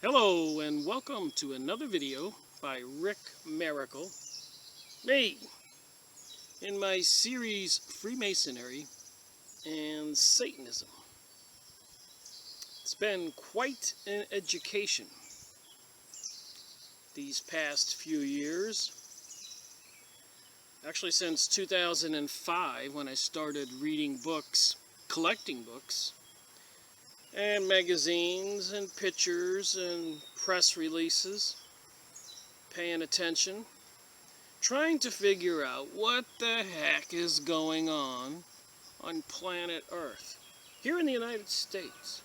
Hello and welcome to another video by Rick Miracle, me, in my series Freemasonry and Satanism. It's been quite an education these past few years. Actually since 2005 when I started reading books, collecting books, and magazines and pictures and press releases, paying attention, trying to figure out what the heck is going on planet Earth, here in the United States.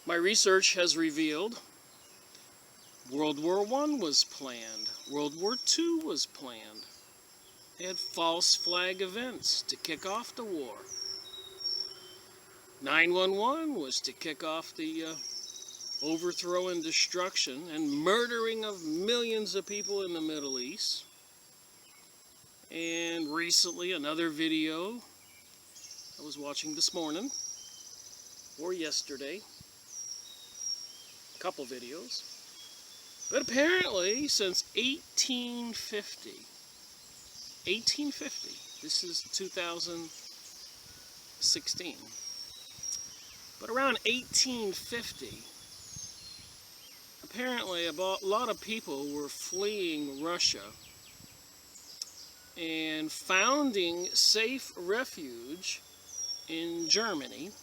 My research has revealed World War I was planned, World War II was planned. They had false flag events to kick off the war. 9/11 was to kick off the overthrow and destruction and murdering of millions of people in the Middle East. And recently, another video I was watching this morning, or yesterday, a couple videos. But apparently, since 1850, this is 2016, but around 1850, apparently a lot of people were fleeing Russia and finding safe refuge in Germany.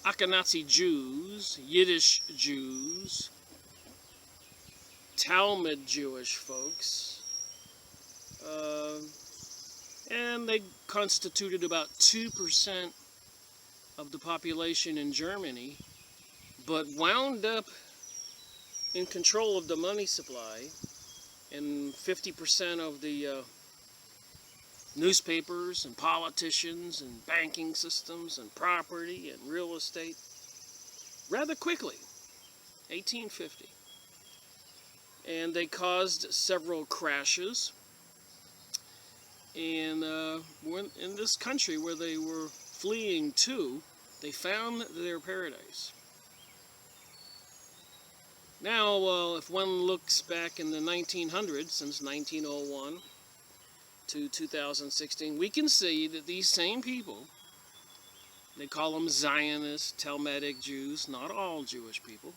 Ashkenazi Jews, Yiddish Jews, Talmud Jewish folks, and they constituted about 2% of the population in Germany, but wound up in control of the money supply, and 50% of the newspapers and politicians and banking systems and property and real estate rather quickly, 1850. And they caused several crashes and in this country where they were fleeing to, they found their paradise. Now, if one looks back in the 1900s, since 1901 to 2016, we can see that these same people, they call them Zionist, Talmudic Jews, not all Jewish people.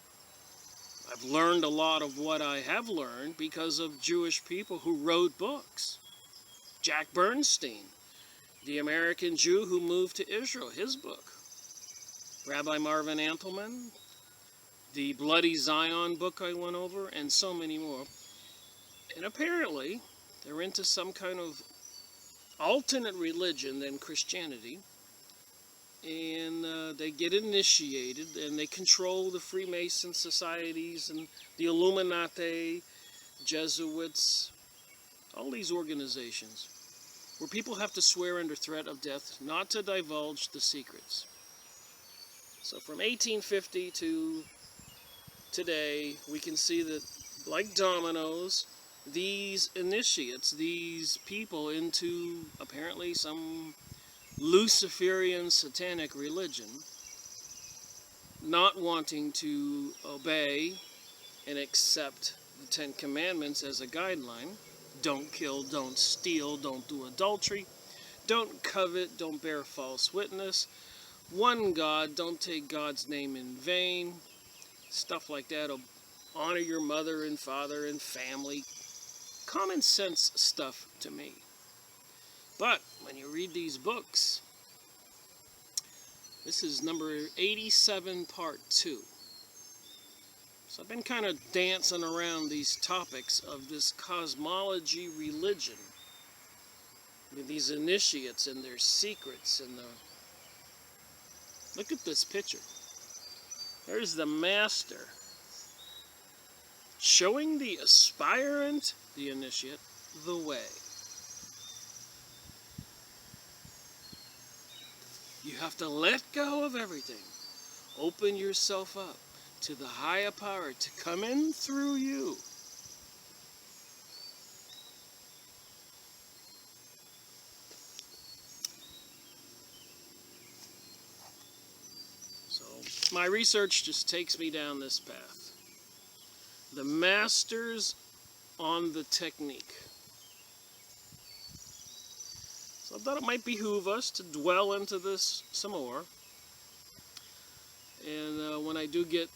I've learned a lot of what I have learned because of Jewish people who wrote books. Jack Bernstein, the American Jew who moved to Israel, his book. Rabbi Marvin Antelman, the Bloody Zion book I went over, and so many more. And apparently, they're into some kind of alternate religion than Christianity. And they get initiated, and they control the Freemason societies and the Illuminati, Jesuits, all these organizations, where people have to swear under threat of death not to divulge the secrets. So from 1850 to today, we can see that, like dominoes, these initiates, these people into apparently some Luciferian satanic religion, not wanting to obey and accept the 10 Commandments as a guideline. Don't kill, don't steal, don't do adultery, don't covet, don't bear false witness, one God, don't take God's name in vain, stuff like that. Honor your mother and father and family. Common sense stuff to me. But when you read these books, this is number 87, part 2. So I've been kind of dancing around these topics of this cosmology religion, with these initiates and their secrets and the... Look at this picture. There's the master showing the aspirant, the initiate, the way. You have to let go of everything. Open yourself up to the higher power to come in through you. So my research just takes me down this path. The masters on the technique. So I thought it might behoove us to dwell into this some more. And when I do get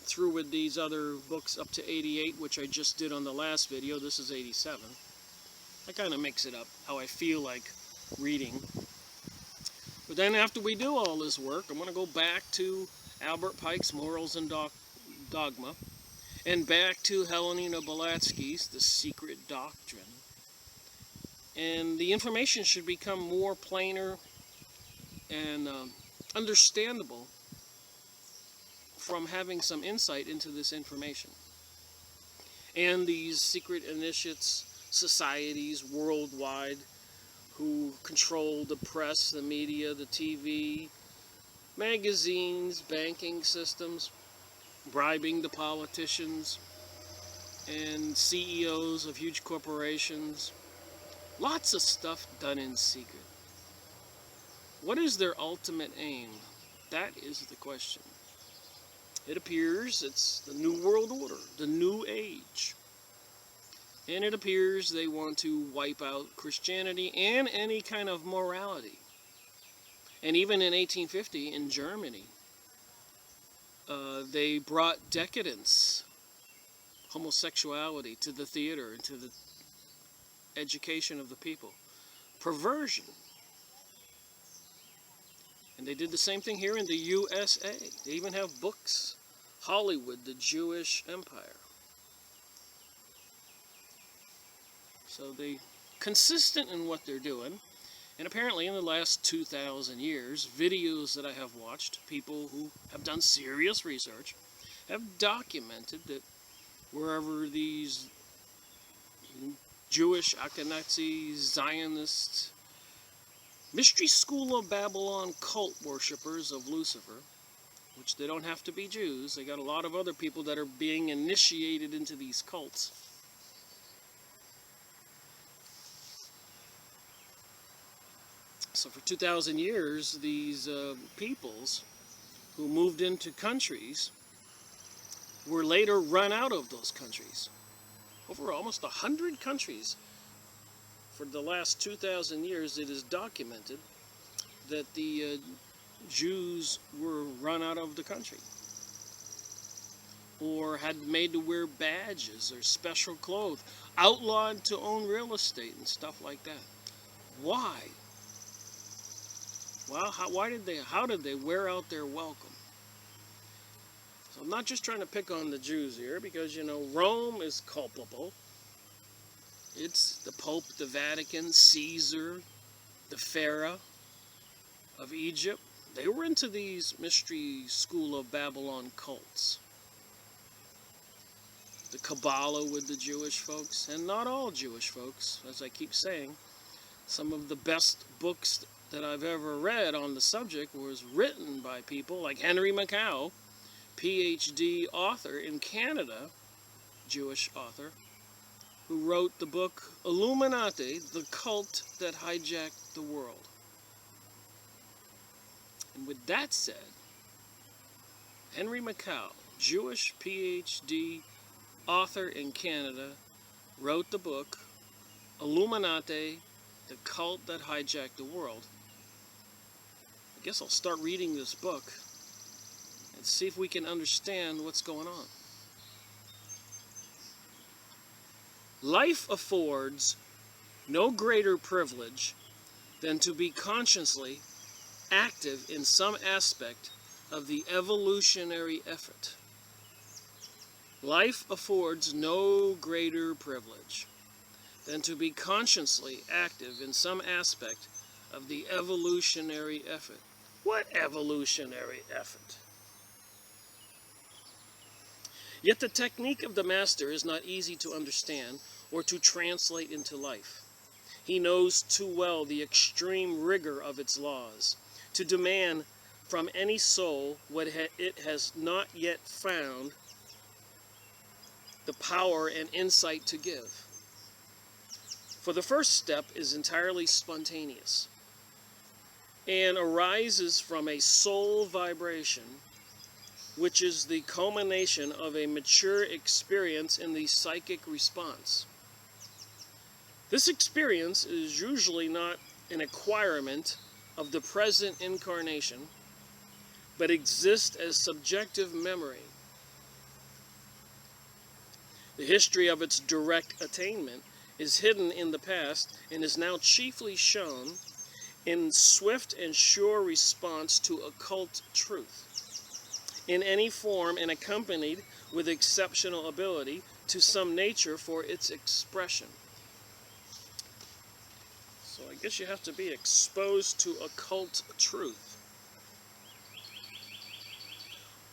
through with these other books up to 88, which I just did on the last video, this is 87. I kind of mix it up, how I feel like reading. But then after we do all this work, I'm going to go back to Albert Pike's Morals and Dogma, and back to Helena Blavatsky's The Secret Doctrine. And the information should become more plainer and understandable from having some insight into this information. And these secret initiates, societies worldwide who control the press, the media, the TV, magazines, banking systems, bribing the politicians and CEOs of huge corporations. Lots of stuff done in secret. What is their ultimate aim? That is the question. It appears it's the New World Order, the New Age. And it appears they want to wipe out Christianity and any kind of morality. And even in 1850 in Germany, they brought decadence, homosexuality to the theater and to the education of the people. Perversion. And they did the same thing here in the USA. They even have books. Hollywood, the Jewish Empire. So they consistent in what they're doing. And apparently in the last 2,000 years, videos that I have watched, people who have done serious research, have documented that wherever these Jewish, Ashkenazi, Zionist, Mystery School of Babylon cult worshippers of Lucifer, which they don't have to be Jews, they got a lot of other people that are being initiated into these cults. So for 2,000 years, these peoples who moved into countries were later run out of those countries. Over almost 100 countries for the last 2,000 years, it is documented that the Jews were run out of the country, or had made to wear badges or special clothes, outlawed to own real estate and stuff like that. Why? Well, how did they wear out their welcome? So I'm not just trying to pick on the Jews here, because, you know, Rome is culpable. It's the Pope, the Vatican, Caesar, the Pharaoh of Egypt. They were into these Mystery School of Babylon cults. The Kabbalah with the Jewish folks, and not all Jewish folks, as I keep saying. Some of the best books that I've ever read on the subject was written by people like Henry Mackau, PhD author in Canada, Jewish author, who wrote the book Illuminati, the Cult That Hijacked the World. And with that said, Henry Mackau, Jewish PhD author in Canada, wrote the book Illuminati, the Cult That Hijacked the World. I guess I'll start reading this book and see if we can understand what's going on. Life affords no greater privilege than to be consciously active in some aspect of the evolutionary effort. Life affords no greater privilege than to be consciously active in some aspect of the evolutionary effort. What evolutionary effort? Yet the technique of the master is not easy to understand or to translate into life. He knows too well the extreme rigor of its laws to demand from any soul what it has not yet found the power and insight to give. For the first step is entirely spontaneous and arises from a soul vibration which is the culmination of a mature experience in the psychic response. This experience is usually not an acquirement of the present incarnation, but exists as subjective memory. The history of its direct attainment is hidden in the past and is now chiefly shown in swift and sure response to occult truth, in any form and accompanied with exceptional ability to some nature for its expression. So I guess you have to be exposed to occult truth.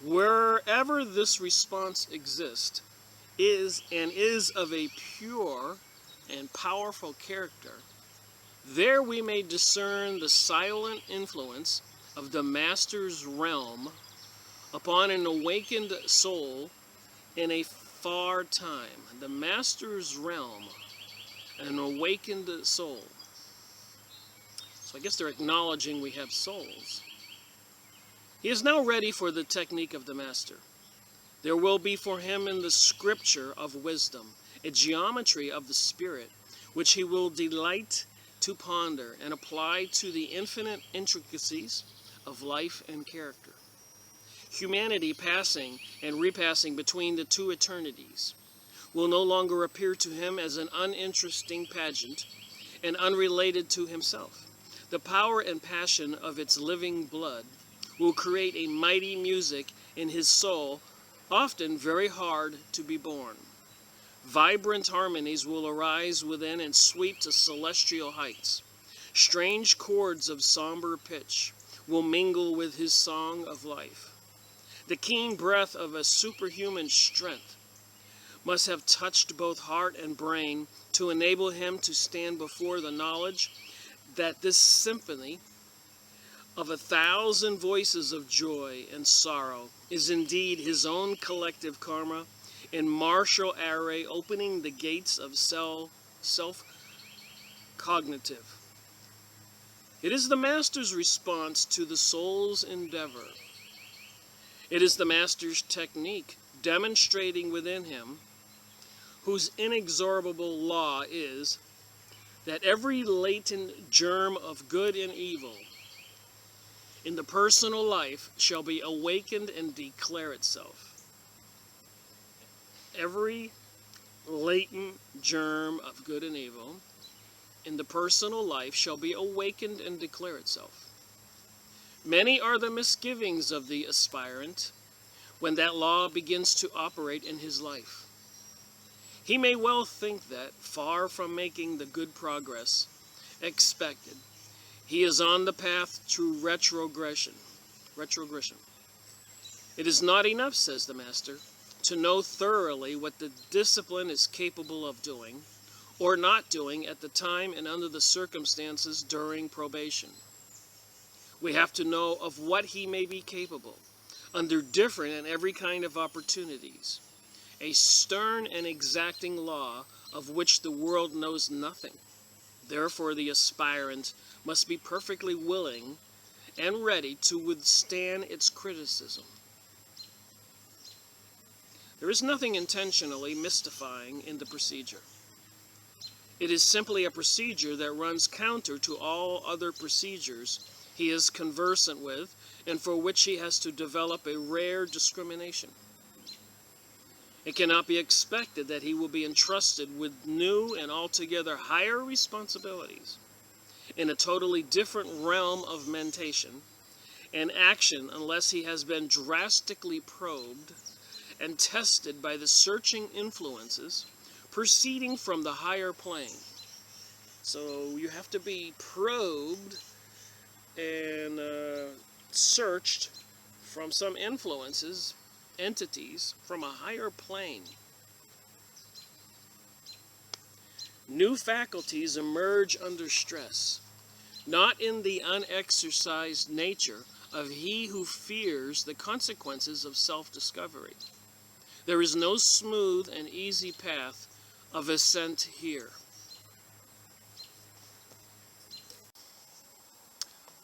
Wherever this response exists, is of a pure and powerful character, there we may discern the silent influence of the Master's realm upon an awakened soul in a far time. The Master's realm, an awakened soul. So I guess they're acknowledging we have souls. He is now ready for the technique of the Master. There will be for him in the scripture of wisdom a geometry of the Spirit, which he will delight to ponder and apply to the infinite intricacies of life and character. Humanity passing and repassing between the two eternities will no longer appear to him as an uninteresting pageant and unrelated to himself. The power and passion of its living blood will create a mighty music in his soul, often very hard to be born. Vibrant harmonies will arise within and sweep to celestial heights. Strange chords of somber pitch will mingle with his song of life. The keen breath of a superhuman strength must have touched both heart and brain to enable him to stand before the knowledge that this symphony of 1,000 voices of joy and sorrow is indeed his own collective karma in martial array, opening the gates of self-cognitive. It is the Master's response to the soul's endeavor. It is the Master's technique demonstrating within him, whose inexorable law is that every latent germ of good and evil in the personal life shall be awakened and declare itself. Every latent germ of good and evil in the personal life shall be awakened and declare itself. Many are the misgivings of the aspirant when that law begins to operate in his life. He may well think that, far from making the good progress expected, he is on the path to retrogression. It is not enough, says the Master, to know thoroughly what the discipline is capable of doing or not doing at the time and under the circumstances during probation. We have to know of what he may be capable under different and every kind of opportunities, a stern and exacting law of which the world knows nothing. Therefore, the aspirant must be perfectly willing and ready to withstand its criticism. There is nothing intentionally mystifying in the procedure. It is simply a procedure that runs counter to all other procedures he is conversant with and for which he has to develop a rare discrimination. It cannot be expected that he will be entrusted with new and altogether higher responsibilities in a totally different realm of mentation and action unless he has been drastically probed and tested by the searching influences proceeding from the higher plane. So you have to be probed and searched from some influences, entities from a higher plane. New faculties emerge under stress, not in the unexercised nature of he who fears the consequences of self-discovery. There is no smooth and easy path of ascent here.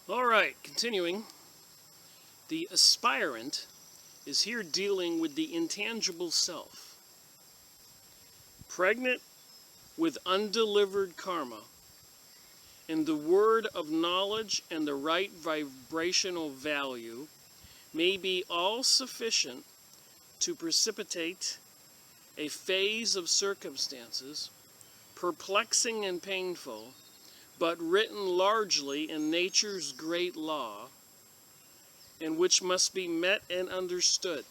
All right, continuing. The aspirant is here dealing with the intangible self, pregnant with undelivered karma, and the word of knowledge and the right vibrational value may be all sufficient to precipitate a phase of circumstances, perplexing and painful, but written largely in nature's great law, and which must be met and understood.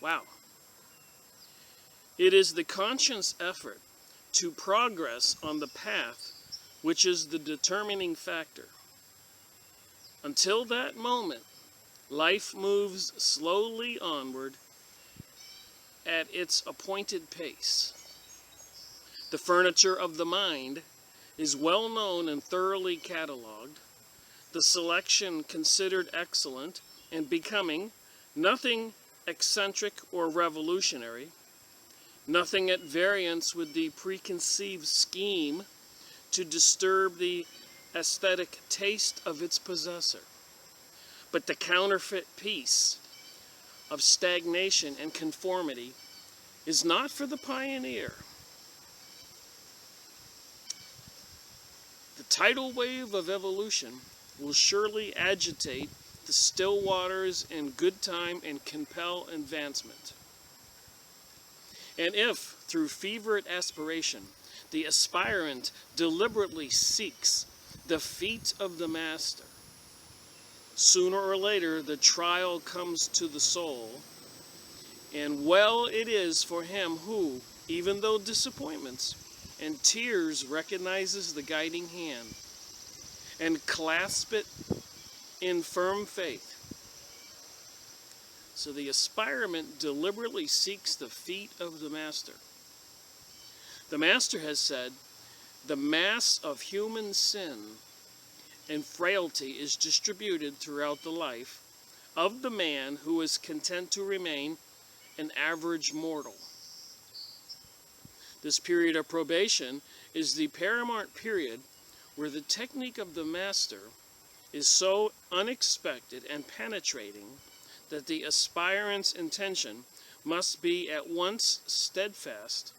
Wow. It is the conscious effort to progress on the path which is the determining factor. Until that moment, life moves slowly onward at its appointed pace. The furniture of the mind is well known and thoroughly catalogued, the selection considered excellent and becoming, nothing eccentric or revolutionary, nothing at variance with the preconceived scheme to disturb the aesthetic taste of its possessor, but the counterfeit peace of stagnation and conformity is not for the pioneer. The tidal wave of evolution will surely agitate the still waters in good time and compel advancement. And if, through fevered aspiration, the aspirant deliberately seeks the feet of the master, sooner or later the trial comes to the soul, and well it is for him who, even though disappointments and tears, recognizes the guiding hand and clasp it in firm faith. So the aspirant deliberately seeks the feet of the master. The master has said, the mass of human sin and frailty is distributed throughout the life of the man who is content to remain an average mortal. This period of probation is the paramount period where the technique of the master is so unexpected and penetrating that the aspirant's intention must be at once steadfast,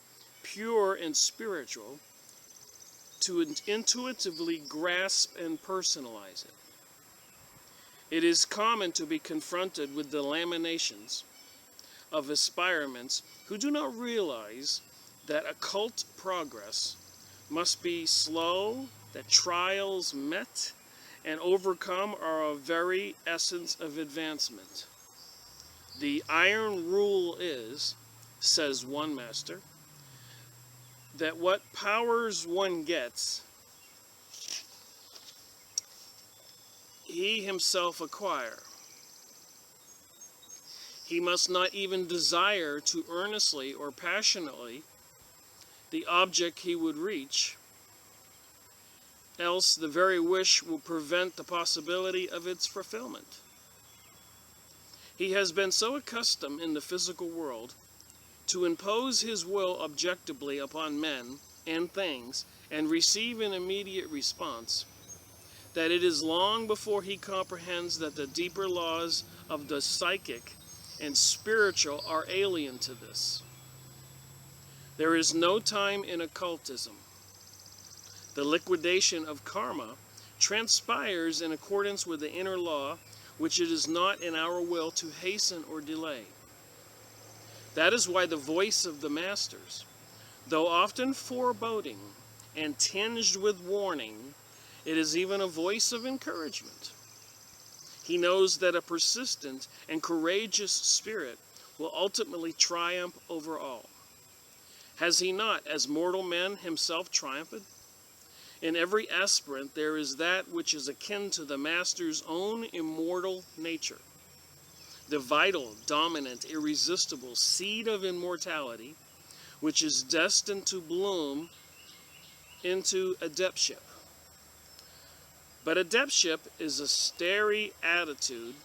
pure, and spiritual to intuitively grasp and personalize it. It is common to be confronted with the lamentations of aspirants who do not realize that occult progress must be slow, that trials met and overcome are a very essence of advancement. The iron rule is, says one master, that what powers one gets, he himself acquire. He must not even desire to earnestly or passionately the object he would reach, else the very wish will prevent the possibility of its fulfillment. He has been so accustomed in the physical world to impose his will objectively upon men and things and receive an immediate response, that it is long before he comprehends that the deeper laws of the psychic and spiritual are alien to this. There is no time in occultism. The liquidation of karma transpires in accordance with the inner law, which it is not in our will to hasten or delay. That is why the voice of the masters, though often foreboding and tinged with warning, it is even a voice of encouragement. He knows that a persistent and courageous spirit will ultimately triumph over all. Has he not, as mortal men, himself triumphed? In every aspirant there is that which is akin to the master's own immortal nature, the vital, dominant, irresistible seed of immortality, which is destined to bloom into adeptship. But adeptship is a starry attitude,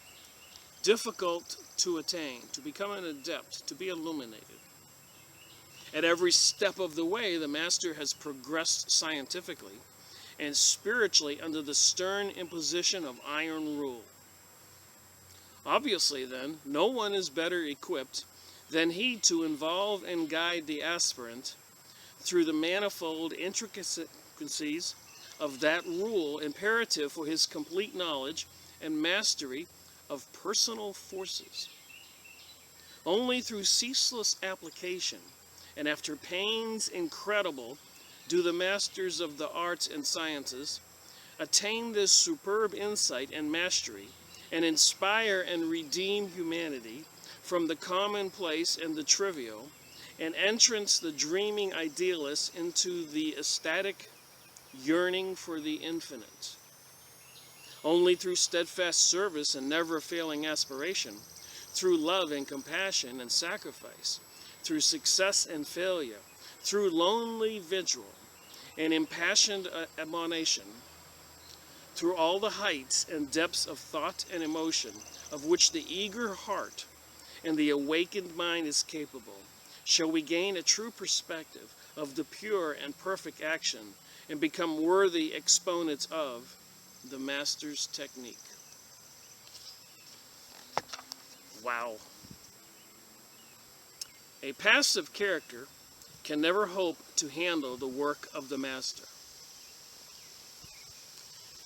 difficult to attain, to become an adept, to be illuminated. At every step of the way, the master has progressed scientifically and spiritually under the stern imposition of iron rule. Obviously, then, no one is better equipped than he to involve and guide the aspirant through the manifold intricacies of that rule imperative for his complete knowledge and mastery of personal forces. Only through ceaseless application and after pains incredible do the masters of the arts and sciences attain this superb insight and mastery and inspire and redeem humanity from the commonplace and the trivial, and entrance the dreaming idealist into the ecstatic yearning for the infinite. Only through steadfast service and never-failing aspiration, through love and compassion and sacrifice, through success and failure, through lonely vigil and impassioned admonition, through all the heights and depths of thought and emotion of which the eager heart and the awakened mind is capable, shall we gain a true perspective of the pure and perfect action and become worthy exponents of the Master's technique. Wow. A passive character can never hope to handle the work of the Master.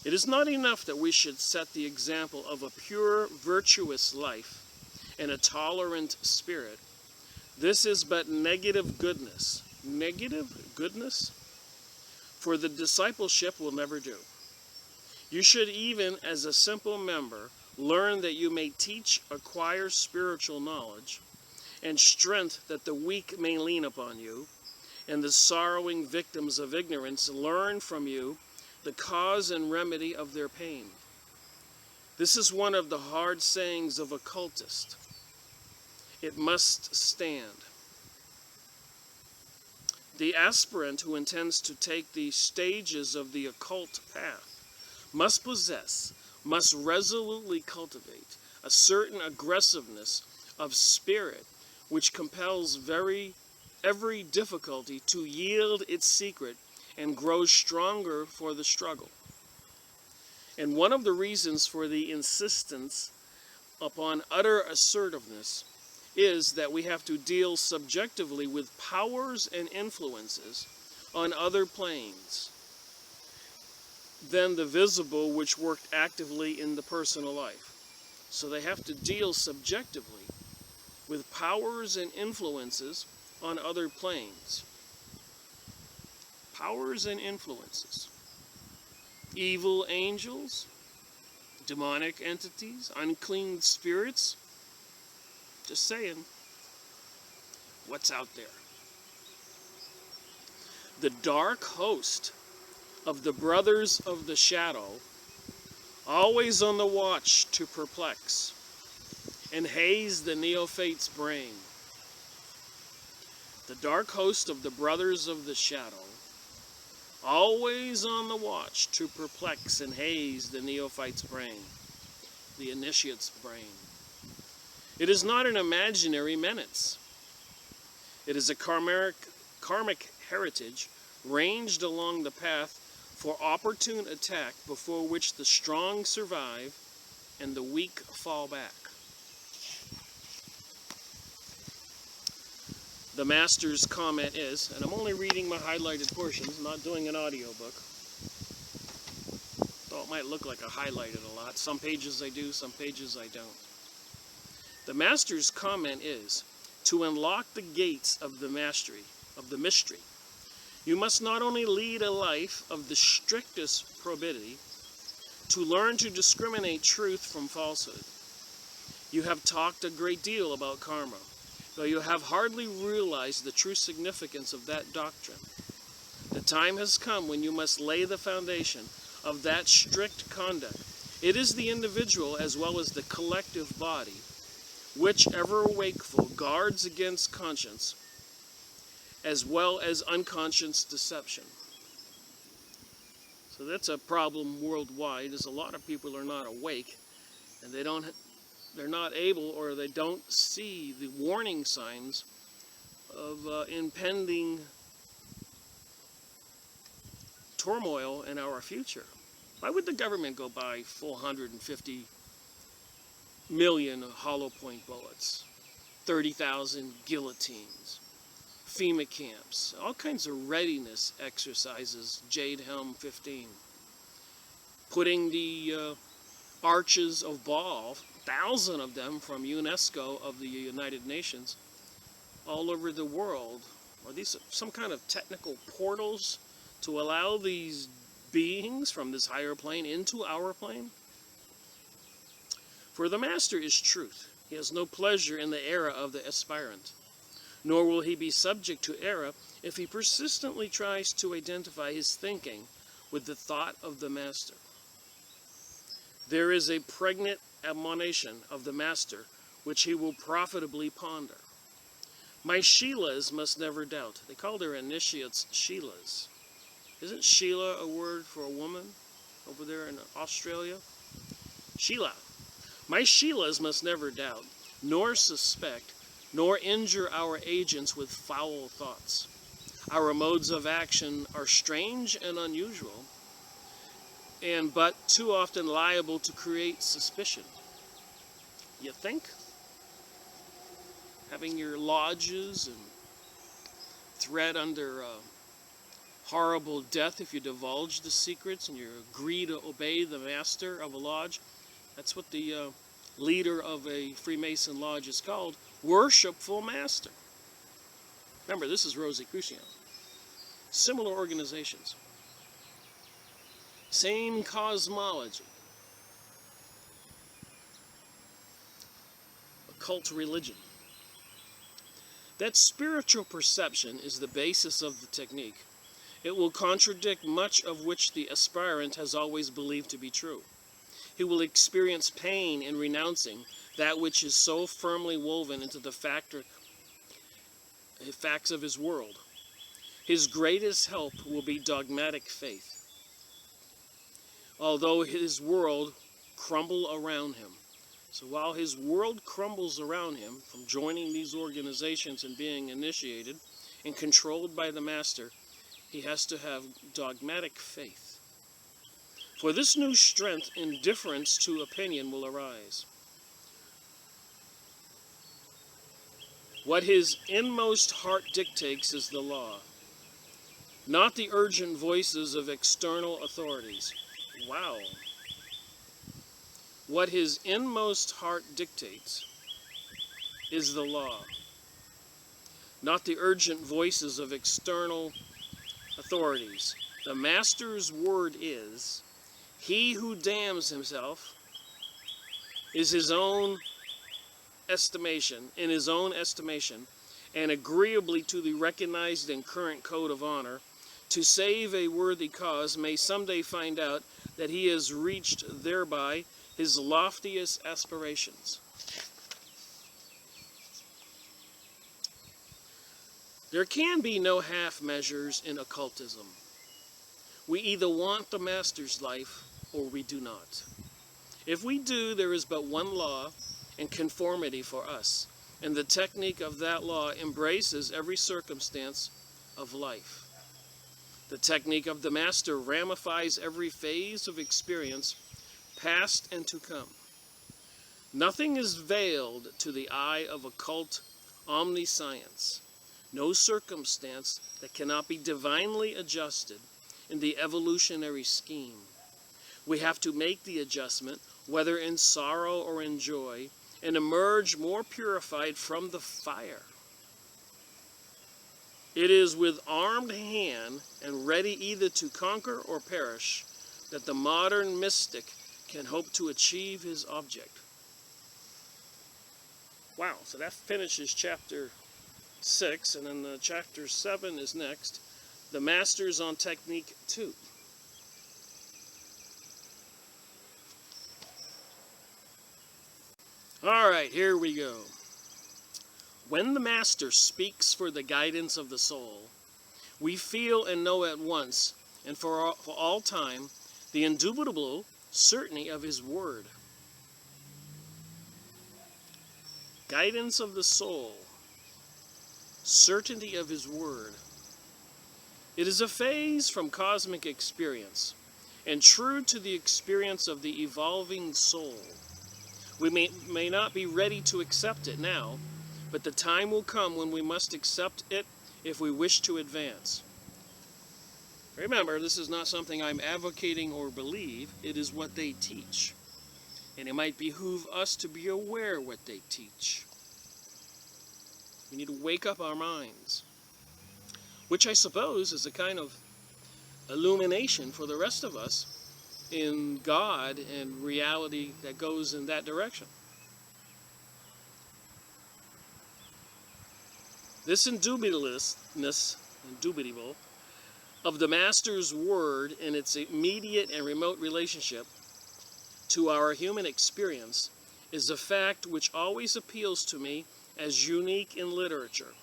It is not enough that we should set the example of a pure, virtuous life and a tolerant spirit. This is but negative goodness. Negative goodness? For the discipleship will never do. You should, even as a simple member, learn that you may teach, acquire spiritual knowledge, and strength that the weak may lean upon you, and the sorrowing victims of ignorance learn from you the cause and remedy of their pain. This is one of the hard sayings of occultists. It must stand. The aspirant who intends to take the stages of the occult path must possess, must resolutely cultivate a certain aggressiveness of spirit which compels every difficulty to yield its secret and grows stronger for the struggle. And one of the reasons for the insistence upon utter assertiveness is that we have to deal subjectively with powers and influences on other planes than the visible which worked actively in the personal life. So they have to deal subjectively with powers and influences on other planes. Powers and influences. Evil angels, demonic entities, unclean spirits. Just saying, what's out there? The dark host of the brothers of the shadow, always on the watch to perplex and haze the neophyte's brain. The dark host of the brothers of the shadow, always on the watch to perplex and haze the neophyte's brain, the initiate's brain. It is not an imaginary menace. It is a karmic heritage ranged along the path for opportune attack before which the strong survive and the weak fall back. The Master's comment is, and I'm only reading my highlighted portions, not doing an audiobook. Though it might look like I highlighted a lot. Some pages I do, some pages I don't. The Master's comment is, to unlock the gates of the mystery, you must not only lead a life of the strictest probity, to learn to discriminate truth from falsehood. You have talked a great deal about karma, though you have hardly realized the true significance of that doctrine. The time has come when you must lay the foundation of that strict conduct. It is the individual as well as the collective body, which, ever wakeful, guards against conscience as well as unconscious deception. So that's a problem worldwide, is a lot of people are not awake, and they're not able, or they don't see the warning signs of impending turmoil in our future. Why would the government go buy 450 million hollow point bullets, 30,000 guillotines, FEMA camps, all kinds of readiness exercises, Jade Helm 15, putting the arches of Baal, 1,000 of them from UNESCO of the United Nations, all over the world. Are these some kind of technical portals to allow these beings from this higher plane into our plane? For the Master is truth. He has no pleasure in the error of the aspirant, nor will he be subject to error if he persistently tries to identify his thinking with the thought of the Master. There is a pregnant admonition of the Master which he will profitably ponder. My Sheilas must never doubt. They call their initiates Sheilas. Isn't Sheila a word for a woman over there in Australia? Sheila. My Sheilas must never doubt, nor suspect, nor injure our agents with foul thoughts. Our modes of action are strange and unusual, and but too often liable to create suspicion. You think? Having your lodges and threat under horrible death if you divulge the secrets and you agree to obey the master of a lodge. That's what the leader of a Freemason lodge is called, worshipful master. Remember, this is Rosicrucian. Similar organizations. Same cosmology. Occult religion. That spiritual perception is the basis of the technique. It will contradict much of which the aspirant has always believed to be true. He will experience pain in renouncing that which is so firmly woven into the facts of his world. His greatest help will be dogmatic faith. Although his world crumble around him. So while his world crumbles around him from joining these organizations and being initiated and controlled by the Master, he has to have dogmatic faith. For this new strength, indifference to opinion will arise. What his inmost heart dictates is the law, not the urgent voices of external authorities. Wow. What his inmost heart dictates is the law, not the urgent voices of external authorities. The Master's word is, he who damns himself is his own estimation, in his own estimation, and agreeably to the recognized and current code of honor, to save a worthy cause, may someday find out that he has reached thereby his loftiest aspirations. There can be no half measures in occultism. We either want the Master's life or we do not. If we do, there is but one law and conformity for us, and the technique of that law embraces every circumstance of life. The technique of the Master ramifies every phase of experience, past and to come. Nothing is veiled to the eye of occult omniscience. No circumstance that cannot be divinely adjusted in the evolutionary scheme. We have to make the adjustment, whether in sorrow or in joy, and emerge more purified from the fire. It is with armed hand and ready either to conquer or perish that the modern mystic can hope to achieve his object. Wow, so that finishes chapter 6, and then chapter 7 is next. The Masters on Technique 2. All right, here we go. When the Master speaks for the guidance of the soul, we feel and know at once, and for all time, the indubitable certainty of his word. Guidance of the soul, certainty of his word. It is a phase from cosmic experience, and true to the experience of the evolving soul. We may not be ready to accept it now, but the time will come when we must accept it if we wish to advance. Remember, this is not something I'm advocating or believe. It is what they teach. And it might behoove us to be aware what they teach. We need to wake up our minds, which I suppose is a kind of illumination for the rest of us in God and reality that goes in that direction. This indubitableness of the Master's word and its immediate and remote relationship to our human experience is a fact which always appeals to me as unique in literature.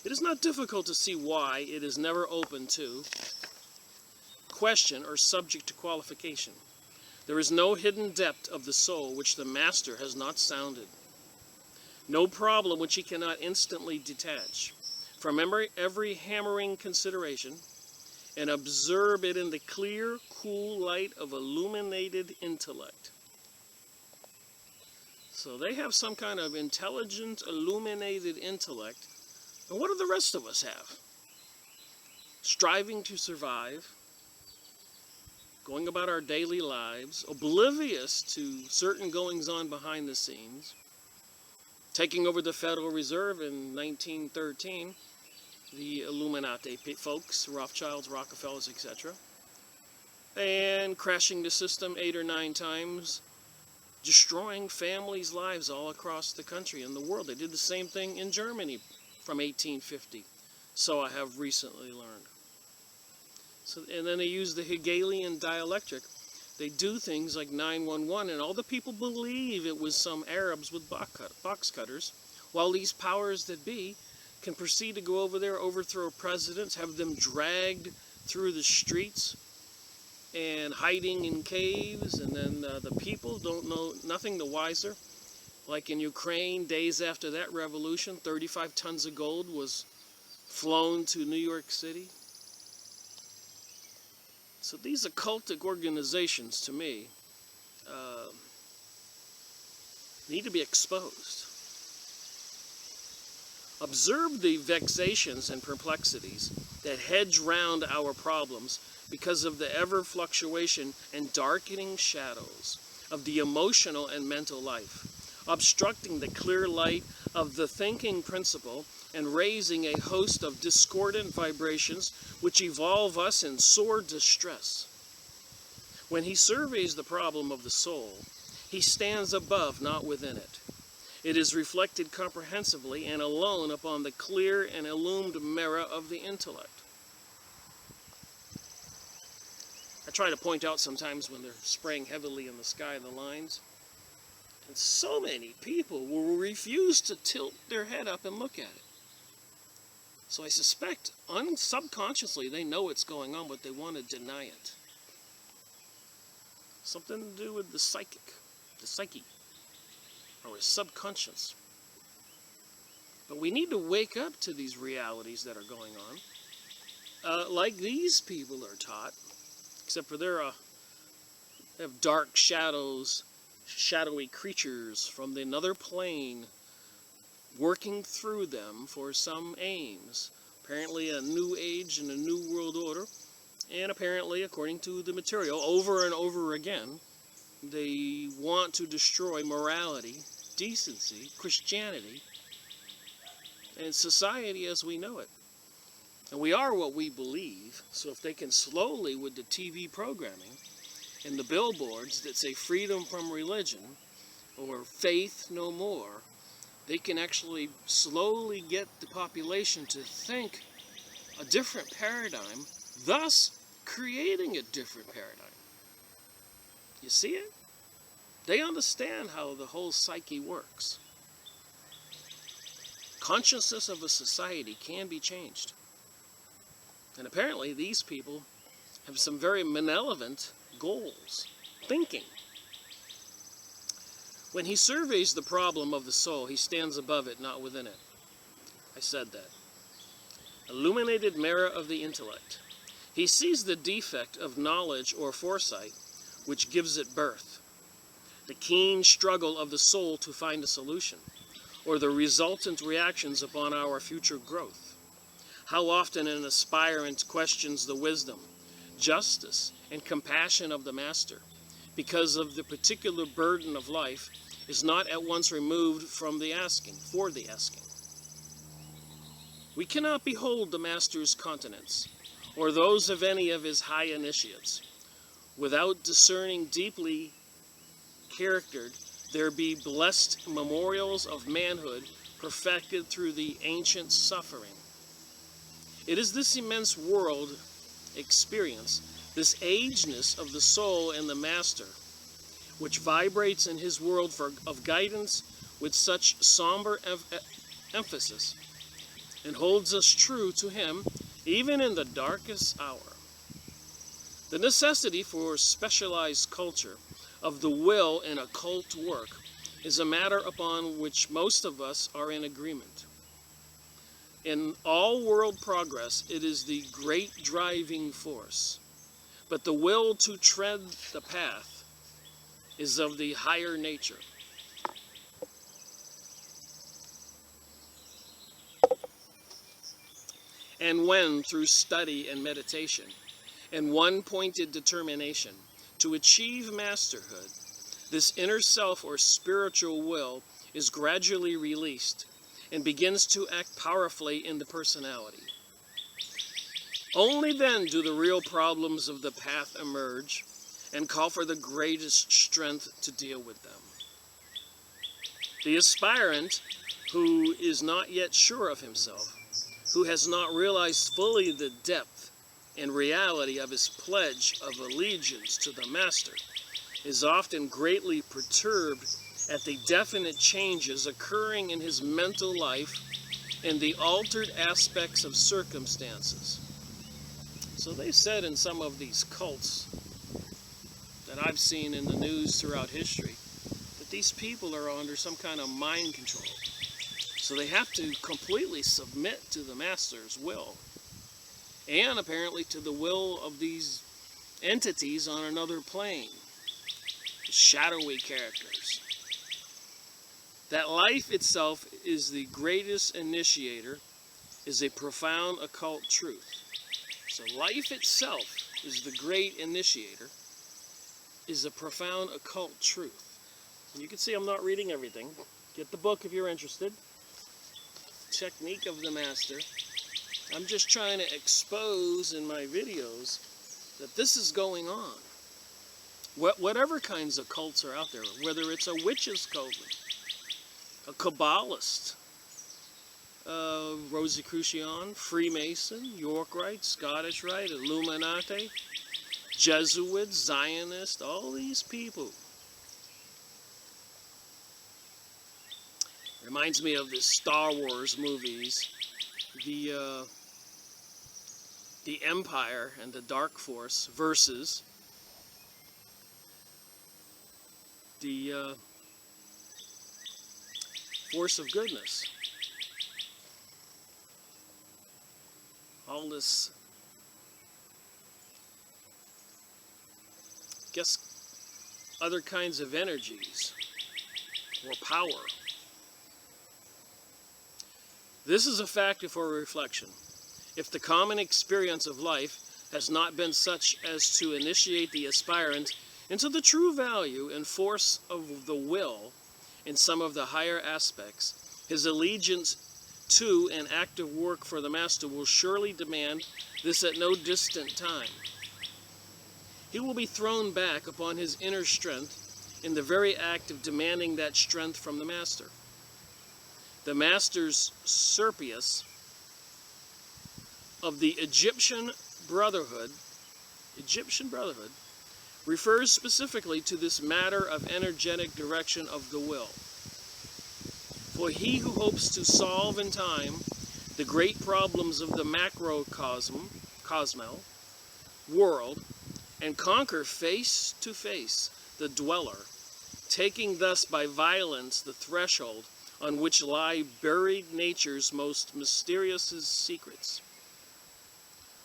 It is not difficult to see why it is never open to question or subject to qualification. There is no hidden depth of the soul which the Master has not sounded, no problem which he cannot instantly detach from every hammering consideration and observe it in the clear, cool light of illuminated intellect. So they have some kind of intelligent, illuminated intellect. And what do the rest of us have? Striving to survive, going about our daily lives, oblivious to certain goings-on behind the scenes, taking over the Federal Reserve in 1913, the Illuminati folks, Rothschilds, Rockefellers, etc., and crashing the system 8 or 9 times, destroying families' lives all across the country and the world. They did the same thing in Germany from 1850, so I have recently learned. So, and then they use the Hegelian dialectic. They do things like 911, and all the people believe it was some Arabs with box cutters, while these powers that be can proceed to go over there, overthrow presidents, have them dragged through the streets and hiding in caves, and then the people don't know nothing the wiser. Like in Ukraine, days after that revolution, 35 tons of gold was flown to New York City. So these occultic organizations, to me, need to be exposed. Observe the vexations and perplexities that hedge round our problems because of the ever-fluctuation and darkening shadows of the emotional and mental life, obstructing the clear light of the thinking principle and raising a host of discordant vibrations which involve us in sore distress. When he surveys the problem of the soul, he stands above, not within it. It is reflected comprehensively and alone upon the clear and illumined mirror of the intellect. I try to point out sometimes when they're spraying heavily in the sky the lines, and so many people will refuse to tilt their head up and look at it. So I suspect subconsciously they know what's going on, but they want to deny it. Something to do with the psyche, or a subconscious. But we need to wake up to these realities that are going on, like these people are taught, except for they have dark shadows, shadowy creatures from another plane working through them for some aims. Apparently a new age and a new world order, and apparently, according to the material, over and over again, they want to destroy morality, decency, Christianity, and society as we know it. And we are what we believe, so if they can slowly, with the TV programming and the billboards that say freedom from religion or faith no more, they can actually slowly get the population to think a different paradigm, thus creating a different paradigm. You see it? They understand how the whole psyche works. Consciousness of a society can be changed. And apparently these people have some very malevolent goals, thinking. When he surveys the problem of the soul, he stands above it, not within it. I said that. Illuminated mirror of the intellect. He sees the defect of knowledge or foresight, which gives it birth. the keen struggle of the soul to find a solution, or the resultant reactions upon our future growth. How often an aspirant questions the wisdom, justice, and compassion of the Master, because of the particular burden of life is not at once removed from the asking, for the asking. We cannot behold the Master's countenance, or those of any of his high initiates, without discerning deeply charactered there be blessed memorials of manhood perfected through the ancient suffering. It is this immense world experience, this ageness of the soul and the Master, which vibrates in his world of guidance with such somber emphasis, and holds us true to him even in the darkest hour. The necessity for specialized culture of the will in occult work is a matter upon which most of us are in agreement. In all world progress, it is the great driving force, but the will to tread the path is of the higher nature. And when, through study and meditation, and one-pointed determination to achieve masterhood, this inner self or spiritual will is gradually released and begins to act powerfully in the personality. Only then do the real problems of the path emerge and call for the greatest strength to deal with them. The aspirant who is not yet sure of himself, who has not realized fully the depth and reality of his pledge of allegiance to the Master, is often greatly perturbed at the definite changes occurring in his mental life and the altered aspects of circumstances. So they said in some of these cults that I've seen in the news throughout history that these people are under some kind of mind control. So they have to completely submit to the Master's will, and apparently to the will of these entities on another plane, the shadowy characters. That life itself is the greatest initiator is a profound occult truth. So life itself is the great initiator, is a profound occult truth. And you can see I'm not reading everything. Get the book if you're interested. Technique of the Master. I'm just trying to expose in my videos that this is going on. Whatever kinds of cults are out there, whether it's a witch's coven, a Kabbalist, Rosicrucian, Freemason, York Rite, Scottish Rite, Illuminati, Jesuit, Zionist, all these people. Reminds me of the Star Wars movies, the Empire and the Dark Force versus the force of goodness. All this, I guess, other kinds of energies or power. This is a factor for reflection. If the common experience of life has not been such as to initiate the aspirant into the true value and force of the will in some of the higher aspects, his allegiance to and active work for the Master will surely demand this at no distant time. He will be thrown back upon his inner strength in the very act of demanding that strength from the Master. The Master's Serpius of the Egyptian Brotherhood refers specifically to this matter of energetic direction of the will. For he who hopes to solve in time the great problems of the macrocosm, world, and conquer face to face the dweller, taking thus by violence the threshold on which lie buried nature's most mysterious secrets,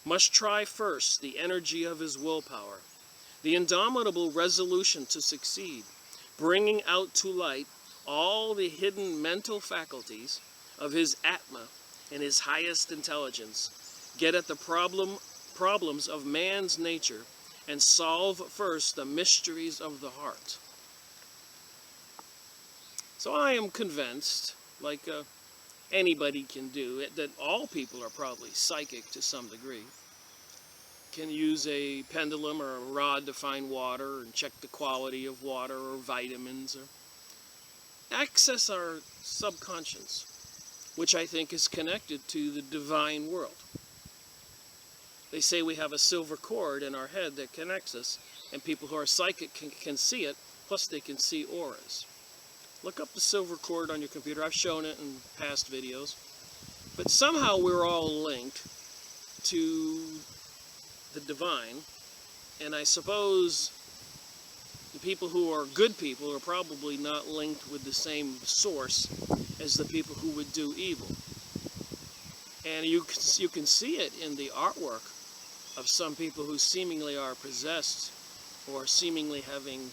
must try first the energy of his willpower, the indomitable resolution to succeed, bringing out to light all the hidden mental faculties of his Atma and his highest intelligence, get at the problems of man's nature, and solve first the mysteries of the heart. So I am convinced, like anybody can do, that all people are probably psychic to some degree. Can use a pendulum or a rod to find water and check the quality of water or vitamins, or access our subconscious, which I think is connected to the divine world. They say we have a silver cord in our head that connects us, and people who are psychic can see it, plus they can see auras. Look up the silver cord on your computer. I've shown it in past videos. But somehow we're all linked to the divine, and I suppose the people who are good people are probably not linked with the same source as the people who would do evil. And you can see it in the artwork of some people who seemingly are possessed or seemingly having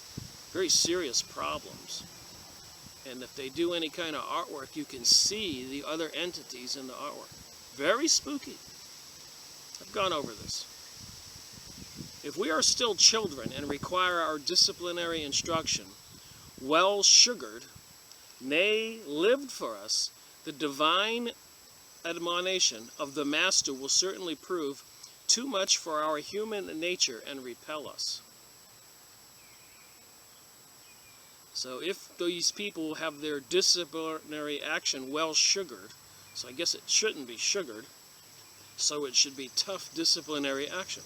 very serious problems. And if they do any kind of artwork, you can see the other entities in the artwork. Very spooky. I've gone over this. If we are still children and require our disciplinary instruction, well sugared, nay, lived for us, the divine admonition of the Master will certainly prove too much for our human nature and repel us. So if these people have their disciplinary action well sugared, so I guess it shouldn't be sugared, so it should be tough disciplinary action.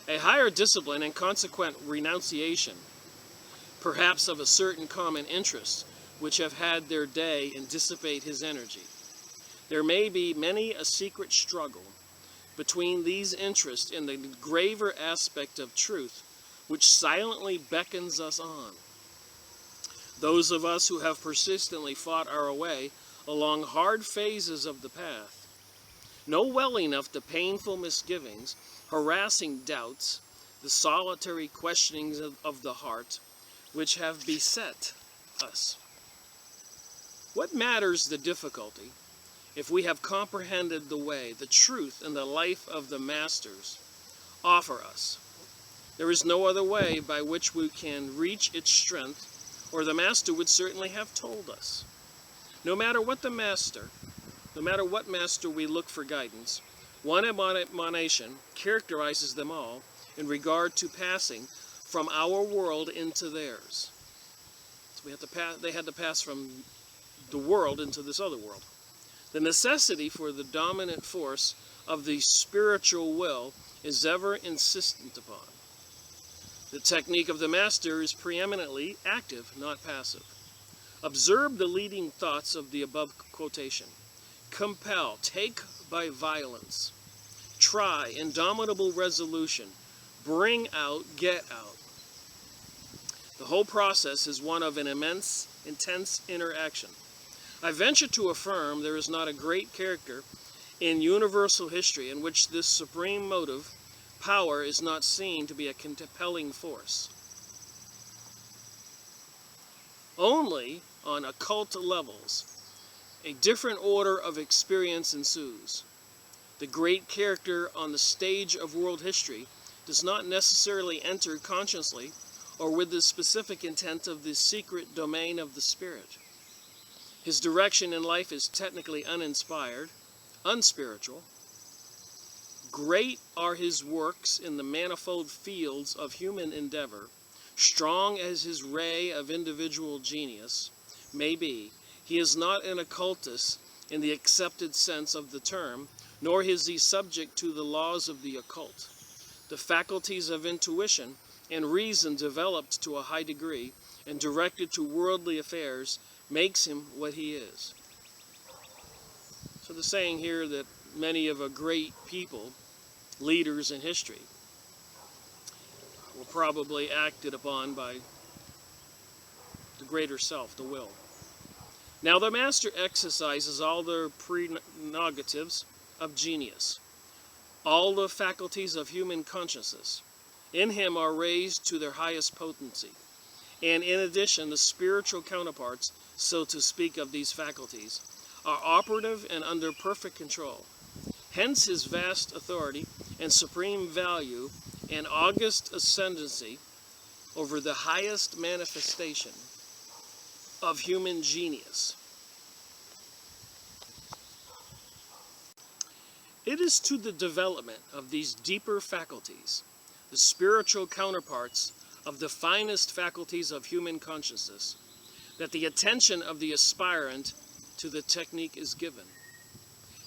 A higher discipline and consequent renunciation, perhaps of a certain common interest, which have had their day and dissipate his energy. There may be many a secret struggle between these interests and the graver aspect of truth, which silently beckons us on. Those of us who have persistently fought our way along hard phases of the path know well enough the painful misgivings, harassing doubts, the solitary questionings of the heart, which have beset us. What matters the difficulty, if we have comprehended the way, the truth, and the life of the Masters offer us? There is no other way by which we can reach its strength, or the Master would certainly have told us. No matter what master we look for guidance, one admonition characterizes them all in regard to passing from our world into theirs. So they had to pass from the world into this other world. The necessity for the dominant force of the spiritual will is ever insistent upon. The technique of the Master is preeminently active, not passive. Observe the leading thoughts of the above quotation. Compel, take by violence. Try, indomitable resolution. Bring out, get out. The whole process is one of an intense interaction. I venture to affirm there is not a great character in universal history in which this supreme motive power is not seen to be a compelling force. Only on occult levels, a different order of experience ensues. The great character on the stage of world history does not necessarily enter consciously or with the specific intent of the secret domain of the spirit. His direction in life is technically uninspired, unspiritual. Great are his works in the manifold fields of human endeavor. Strong as his ray of individual genius may be, he is not an occultist in the accepted sense of the term, nor is he subject to the laws of the occult. The faculties of intuition and reason developed to a high degree and directed to worldly affairs makes him what he is. So the saying here that many of a great people, leaders in history, were probably acted upon by the greater self, the will. Now the Master exercises all the prerogatives of genius, all the faculties of human consciousness. In him are raised to their highest potency, And in addition, the spiritual counterparts, so to speak, of these faculties, are operative and under perfect control. Hence his vast authority and supreme value and august ascendancy over the highest manifestation of human genius. It is to the development of these deeper faculties, the spiritual counterparts of the finest faculties of human consciousness, that the attention of the aspirant to the technique is given.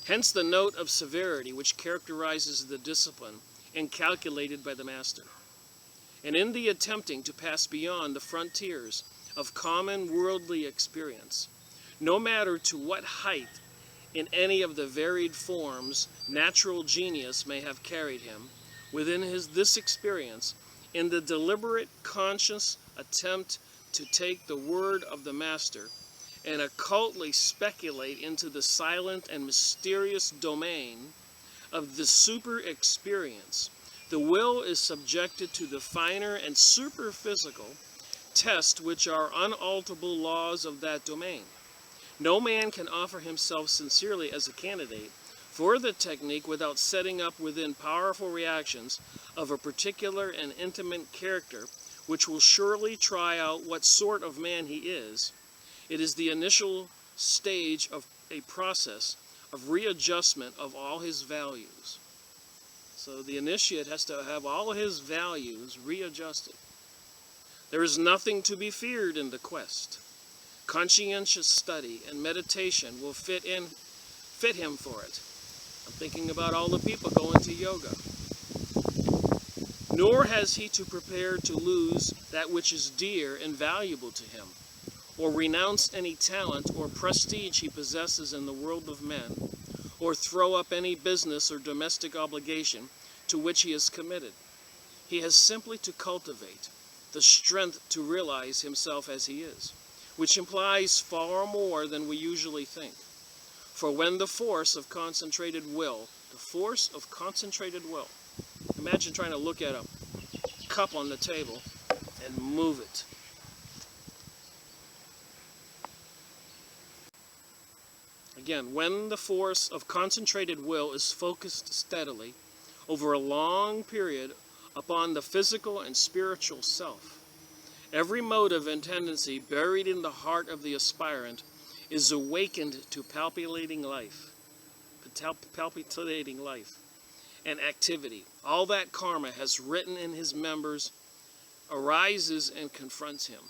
Hence the note of severity which characterizes the discipline inculcated by the master. And in the attempting to pass beyond the frontiers of common worldly experience, no matter to what height in any of the varied forms natural genius may have carried him, within this experience, in the deliberate, conscious attempt to take the word of the master and occultly speculate into the silent and mysterious domain of the super experience, the will is subjected to the finer and superphysical tests which are unalterable laws of that domain. No man can offer himself sincerely as a candidate for the technique without setting up within powerful reactions of a particular and intimate character which will surely try out what sort of man he is. It is the initial stage of a process of readjustment of all his values. So the initiate has to have all his values readjusted. There is nothing to be feared in the quest. Conscientious study and meditation will fit him for it. I'm thinking about all the people going to yoga. Nor has he to prepare to lose that which is dear and valuable to him, or renounce any talent or prestige he possesses in the world of men, or throw up any business or domestic obligation to which he is committed. He has simply to cultivate the strength to realize himself as he is, which implies far more than we usually think. For when the force of concentrated will, imagine trying to look at a cup on the table and move it. Again, when the force of concentrated will is focused steadily over a long period upon the physical and spiritual self, every motive and tendency buried in the heart of the aspirant is awakened to palpitating life and activity. All that karma has written in his members arises and confronts him.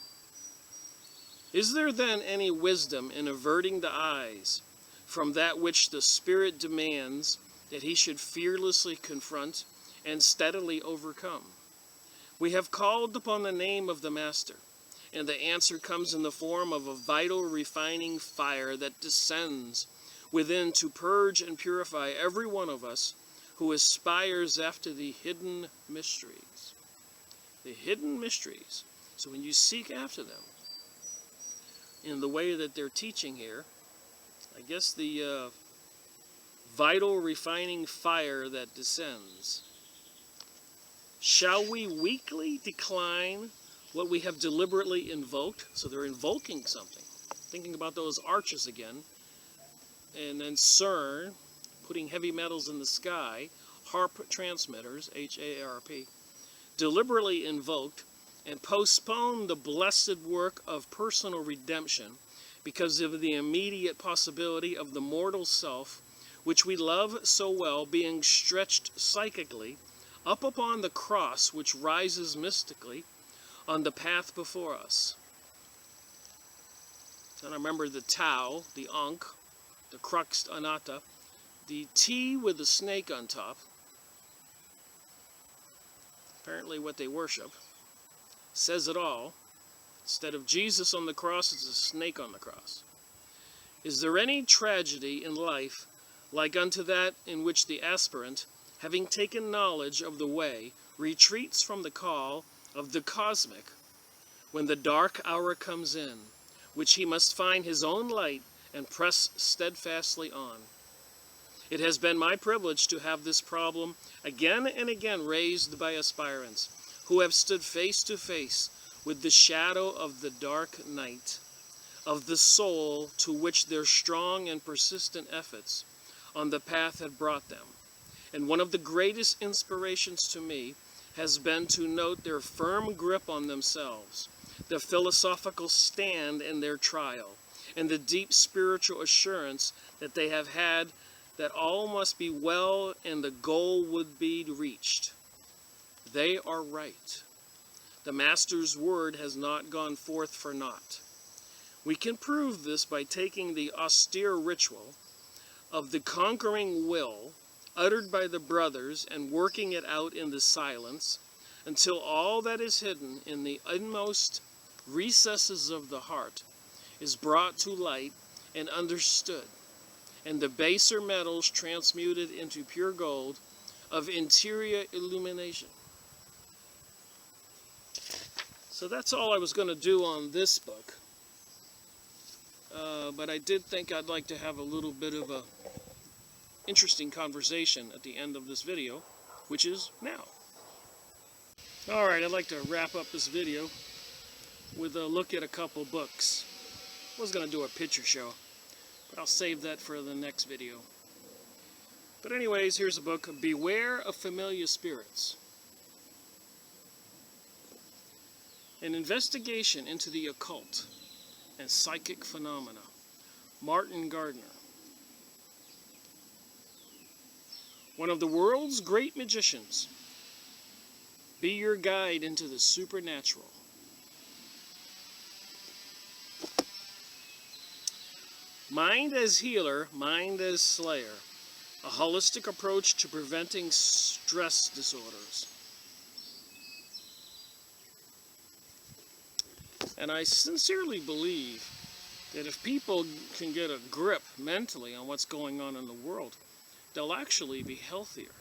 Is there then any wisdom in averting the eyes from that which the Spirit demands that he should fearlessly confront and steadily overcome? We have called upon the name of the Master, and the answer comes in the form of a vital refining fire that descends within to purge and purify every one of us who aspires after the hidden mysteries. The hidden mysteries. So when you seek after them, in the way that they're teaching here, I guess the vital refining fire that descends. Shall we weakly decline what we have deliberately invoked? So they're invoking something. Thinking about those arches again. And then CERN, putting heavy metals in the sky, HARP transmitters, H-A-R-P, deliberately invoked and postponed the blessed work of personal redemption because of the immediate possibility of the mortal self, which we love so well, being stretched psychically up upon the cross which rises mystically on the path before us. And I remember the Tau, the Ankh, the Crux Anatta, the T with the snake on top, apparently what they worship, says it all. Instead of Jesus on the cross, it's a snake on the cross. Is there any tragedy in life like unto that in which the aspirant, having taken knowledge of the way, retreats from the call of the cosmic, when the dark hour comes in, which he must find his own light and press steadfastly on? It has been my privilege to have this problem again and again raised by aspirants who have stood face to face with the shadow of the dark night of the soul to which their strong and persistent efforts on the path had brought them. And one of the greatest inspirations to me has been to note their firm grip on themselves, their philosophical stand in their trial, and the deep spiritual assurance that they have had that all must be well and the goal would be reached. They are right. The Master's word has not gone forth for naught. We can prove this by taking the austere ritual of the conquering will uttered by the brothers and working it out in the silence until all that is hidden in the inmost recesses of the heart is brought to light and understood, and the baser metals transmuted into pure gold of interior illumination. So that's all I was going to do on this book. But I did think I'd like to have a little bit of a interesting conversation at the end of this video, which is now. Alright, I'd like to wrap up this video with a look at a couple books. I was going to do a picture show, but I'll save that for the next video. But anyways, here's a book, Beware of Familiar Spirits. An investigation into the occult and psychic phenomena. Martin Gardner. One of the world's great magicians. Be your guide into the supernatural. Mind as Healer, Mind as Slayer. A holistic approach to preventing stress disorders. And I sincerely believe that if people can get a grip mentally on what's going on in the world, they'll actually be healthier.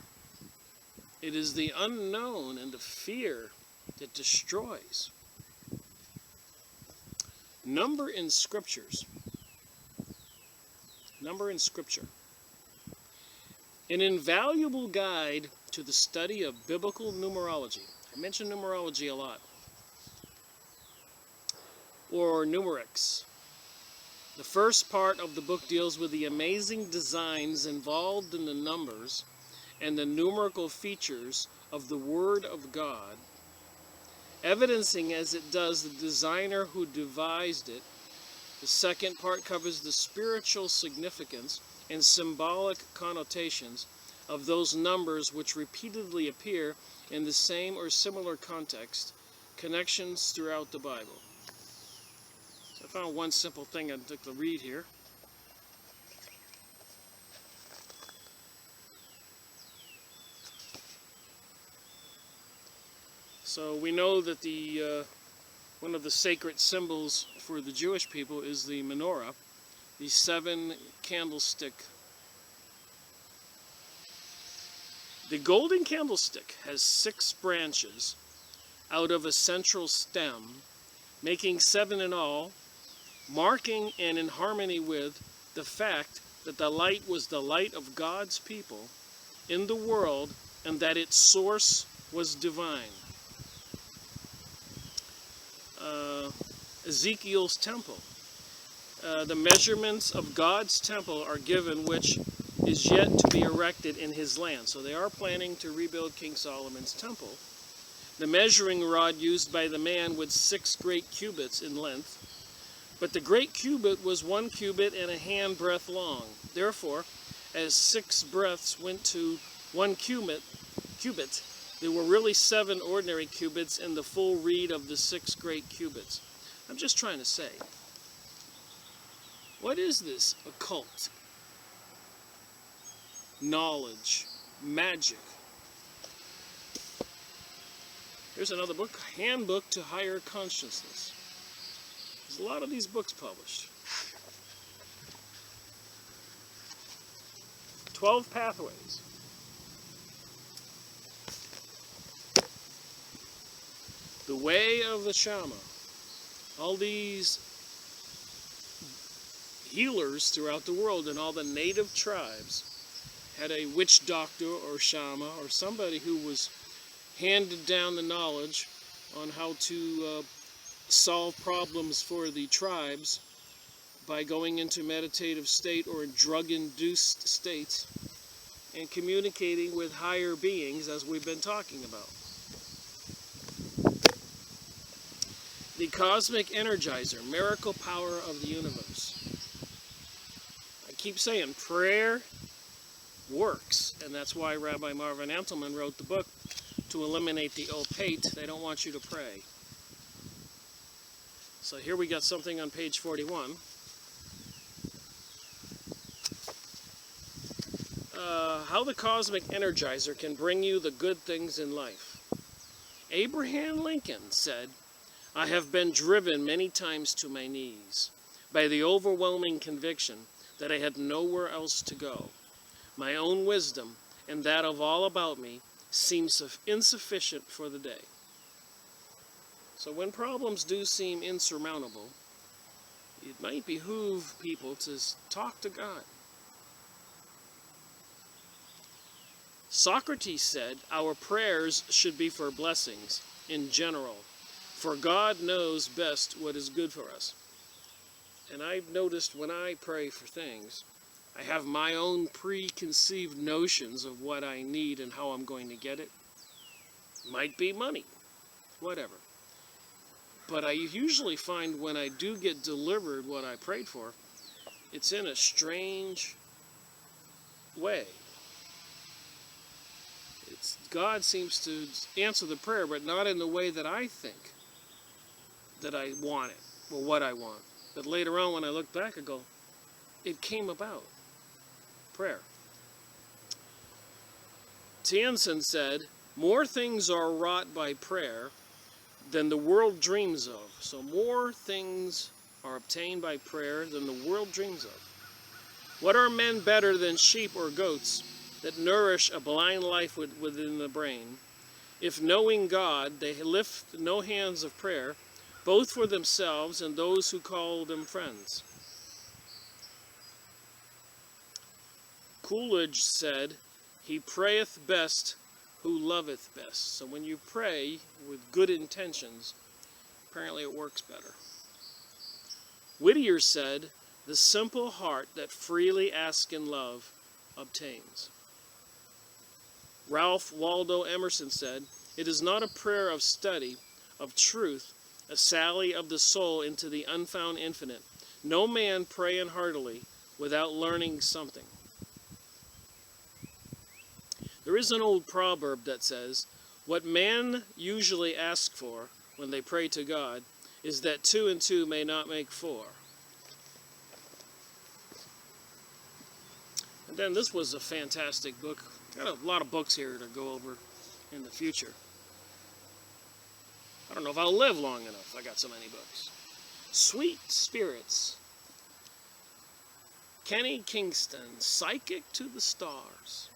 It is the unknown and the fear that destroys. Number in Scriptures. Number in Scripture. An invaluable guide to the study of biblical numerology. I mention numerology a lot. Or numerics. The first part of the book deals with the amazing designs involved in the numbers and the numerical features of the Word of God, evidencing as it does the designer who devised it. The second part covers the spiritual significance and symbolic connotations of those numbers which repeatedly appear in the same or similar context, connections throughout the Bible. I found one simple thing I'd like to read here. So we know that the one of the sacred symbols for the Jewish people is the menorah, the 7 candlestick. The golden candlestick has 6 branches out of a central stem, making 7 in all, marking and in harmony with the fact that the light was the light of God's people in the world and that its source was divine. Ezekiel's temple. The measurements of God's temple are given, which is yet to be erected in his land. So they are planning to rebuild King Solomon's temple. The measuring rod used by the man with 6 great cubits in length. But the great cubit was 1 cubit and a handbreadth long. Therefore, as 6 breadths went to 1 cubit, there were really 7 ordinary cubits in the full reed of the 6 great cubits. I'm just trying to say, what is this occult? Knowledge, magic. Here's another book, Handbook to Higher Consciousness. There's a lot of these books published. 12 Pathways. The Way of the Shama. All these healers throughout the world and all the native tribes had a witch doctor or Shama or somebody who was handed down the knowledge on how to solve problems for the tribes by going into meditative state or drug-induced states and communicating with higher beings, as we've been talking about. The cosmic energizer, miracle power of the universe. I keep saying prayer works, and that's why Rabbi Marvin Antelman wrote the book to eliminate the opaque. They don't want you to pray. So here we got something on page 41. How the cosmic energizer can bring you the good things in life. Abraham Lincoln said, "I have been driven many times to my knees by the overwhelming conviction that I had nowhere else to go. My own wisdom and that of all about me seems insufficient for the day." So when problems do seem insurmountable, it might behoove people to talk to God. Socrates said our prayers should be for blessings in general, for God knows best what is good for us. And I've noticed when I pray for things, I have my own preconceived notions of what I need and how I'm going to get it. Might be money, whatever. But I usually find when I do get delivered what I prayed for, it's in a strange way. God seems to answer the prayer, but not in the way that I think that I want it, or what I want. But later on when I look back, I go, it came about. Prayer. Tiansen said, more things are wrought by prayer than the world dreams of. So more things are obtained by prayer than the world dreams of. What are men better than sheep or goats that nourish a blind life within the brain? If knowing God, they lift no hands of prayer, both for themselves and those who call them friends. Coolidge said, he prayeth best who loveth best. So when you pray with good intentions, apparently it works better. Whittier said, the simple heart that freely asks in love obtains. Ralph Waldo Emerson said, it is not a prayer of study, of truth, a sally of the soul into the unfound infinite. No man praying heartily without learning something. There is an old proverb that says, what men usually ask for when they pray to God is that 2 and 2 may not make 4. And then this was a fantastic book. Got a lot of books here to go over in the future. I don't know if I'll live long enough. I got so many books. Sweet Spirits. Kenny Kingston, Psychic to the Stars.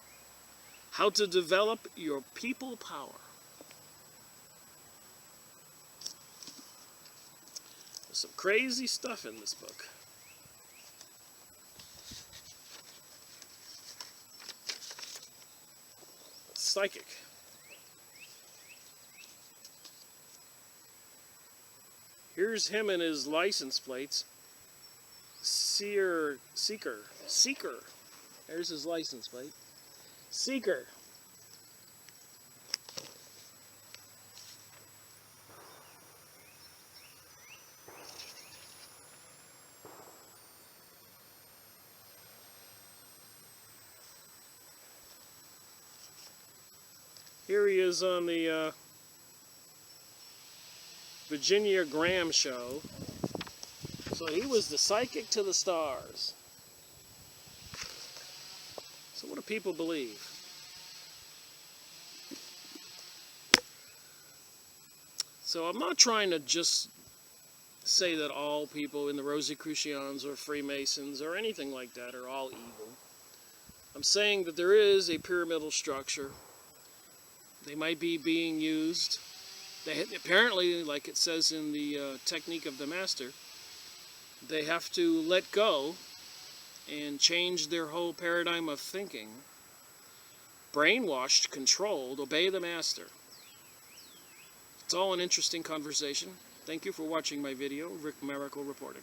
How to Develop Your People Power. There's some crazy stuff in this book. Psychic. Here's him and his license plates. Seeker. There's his license plate. Seeker. Here he is on the Virginia Graham show. So he was the psychic to the stars. So what do people believe? So I'm not trying to just say that all people in the Rosicrucians or Freemasons or anything like that are all evil. I'm saying that there is a pyramidal structure. They might be being used. They apparently, like it says in the Technique of the Master, they have to let go and change their whole paradigm of thinking. Brainwashed, controlled, obey the Master. It's all an interesting conversation. Thank you for watching my video. Rick Miracle reporting.